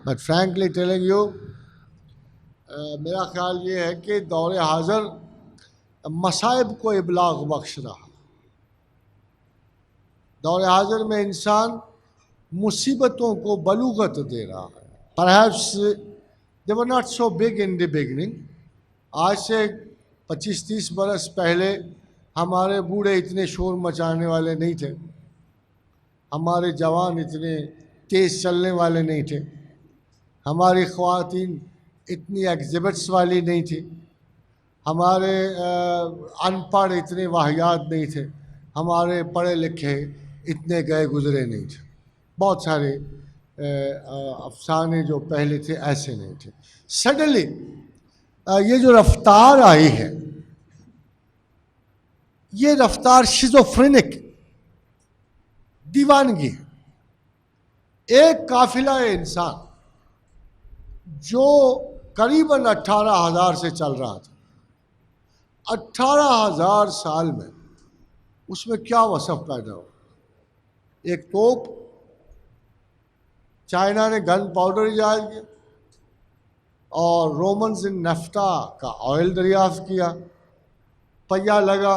But frankly telling you, میرا خیال یہ ہے کہ دور حاضر مصائب کو ابلاغ بخش رہا. دور حاضر میں انسان مصیبتوں کو بلوغت دے رہا ہے. Perhaps they were not so big in the beginning. آج سے 25-30 برس پہلے ہمارے بوڑھے اتنے شور مچانے والے نہیں تھے، ہمارے جوان اتنے تیز چلنے والے نہیں تھے، ہماری خواتین اتنی ایگزبٹس والی نہیں تھی، ہمارے ان پڑھ اتنے واحیات نہیں تھے، ہمارے پڑھے لکھے اتنے گئے گزرے نہیں تھے. بہت سارے افسانے جو پہلے تھے ایسے نہیں تھے. سڈنلی یہ جو رفتار آئی ہے، یہ رفتار شیزوفرینک دیوانگی ہے. ایک قافلہ انسان جو قریباً 18,000 سے چل رہا تھا، 18,000 سال میں اس میں کیا وصف پیدا ہو؟ ایک توپ، چائنا نے گن پاؤڈر ایجاد کیا، اور رومنز نے نفتا کا آئل دریافت کیا، پہیا لگا،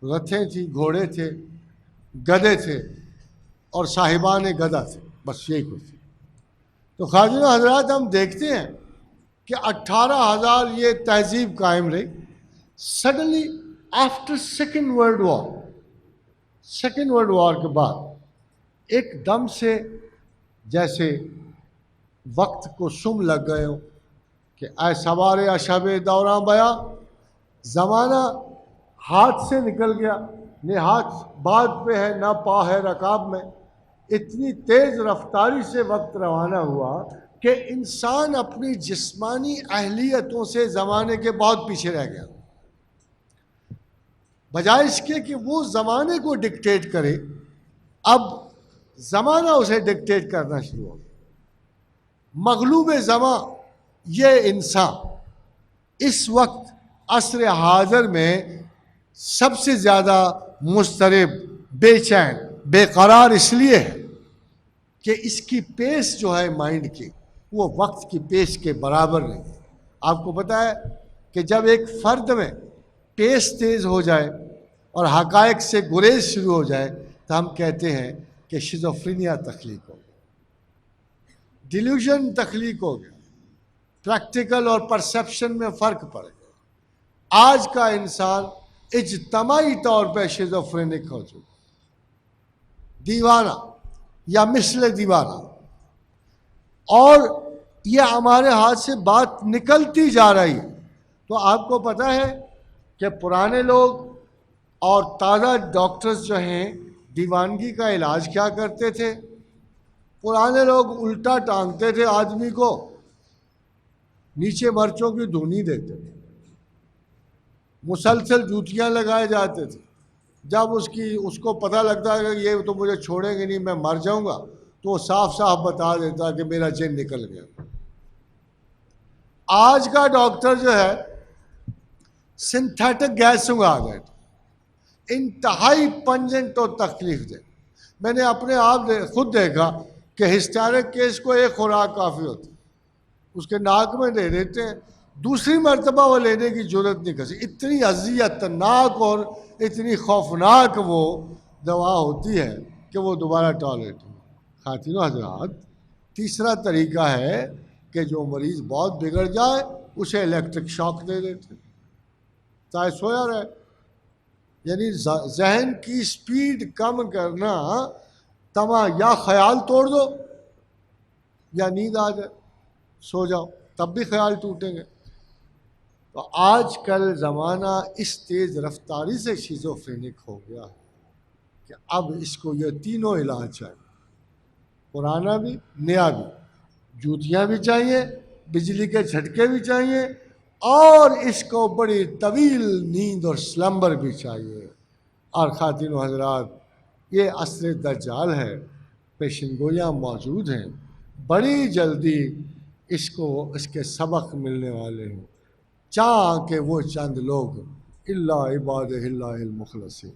رتھیں تھیں، گھوڑے تھے، گدھے تھے، اور صاحبان گدھا تھے، بس یہی کچھ. تو خواجین حضرات ہم دیکھتے ہیں کہ 18,000 یہ تہذیب قائم رہی. Suddenly after second world war کے بعد ایک دم سے جیسے وقت کو سم لگ گئے ہو کہ اے سوارے اشب دوراں بیا، زمانہ ہاتھ سے نکل گیا، نہ ہاتھ بات پہ ہے نہ پا ہے رکاب میں. اتنی تیز رفتاری سے وقت روانہ ہوا کہ انسان اپنی جسمانی اہلیتوں سے زمانے کے بہت پیچھے رہ گیا. بجائے اس کے کہ وہ زمانے کو ڈکٹیٹ کرے، اب زمانہ اسے ڈکٹیٹ کرنا شروع ہو گیا. مغلوب زمان یہ انسان اس وقت عصر حاضر میں سب سے زیادہ مضطرب، بے چین، بے قرار اس لیے ہے کہ اس کی پیس جو ہے مائنڈ کی، وہ وقت کی پیس کے برابر نہیں. آپ کو پتہ ہے کہ جب ایک فرد میں پیس تیز ہو جائے اور حقائق سے گریز شروع ہو جائے تو ہم کہتے ہیں کہ شیزوفرینیا تخلیق ہو گیا، ڈیلیوژن تخلیق ہو گیا، پریکٹیکل اور پرسیپشن میں فرق پڑ گیا. آج کا انسان اجتماعی طور پہ شیزوفرینک ہو چکا، دیوانہ یا مثل دیوانہ. اور یہ ہمارے ہاتھ سے بات نکلتی جا رہی ہے. تو آپ کو پتہ ہے کہ پرانے لوگ اور تازہ ڈاکٹرز جو ہیں دیوانگی کا علاج کیا کرتے تھے؟ پرانے لوگ الٹا ٹانگتے تھے آدمی کو، نیچے مرچوں کی دھنی دیتے تھے، مسلسل جوتیاں لگائے جاتے تھے. جب اس کو پتہ لگتا ہے کہ یہ تو مجھے چھوڑیں گے نہیں، میں مر جاؤں گا، تو وہ صاف صاف بتا دیتا کہ میرا جن نکل گیا. آج کا ڈاکٹر جو ہے سنتھیٹک گیس آ گئے، انتہائی پنجنٹ اور تکلیف دہ. میں نے اپنے آپ خود دیکھا کہ ہسٹیرک کیس کو ایک خوراک کافی ہوتی، اس کے ناک میں دے دیتے ہیں، دوسری مرتبہ وہ لینے کی ضرورت نہیں کرتی. اتنی اذیت ناک اور اتنی خوفناک وہ دوا ہوتی ہے کہ وہ دوبارہ ٹالریٹ ہو. خواتین و حضرات، تیسرا طریقہ ہے کہ جو مریض بہت بگڑ جائے اسے الیکٹرک شاک دے دیتے، چاہے سویا رہے. یعنی ذہن کی سپیڈ کم کرنا، یا خیال توڑ دو یا نیند آ جائے، سو جاؤ، تب بھی خیال ٹوٹیں گے. تو آج کل زمانہ اس تیز رفتاری سے شیزوفرینک ہو گیا کہ اب اس کو یہ تینوں علاج چاہیے، پرانا بھی نیا بھی. جوتیاں بھی چاہیے، بجلی کے جھٹکے بھی چاہیے، اور اس کو بڑی طویل نیند اور سلمبر بھی چاہیے. اور خواتین و حضرات، یہ عصر دجال ہے، پیشن گویاں موجود ہیں، بڑی جلدی اس کے سبق ملنے والے ہیں. چاہاں کہ وہ چند لوگ الا عباد اللہ المخلصین.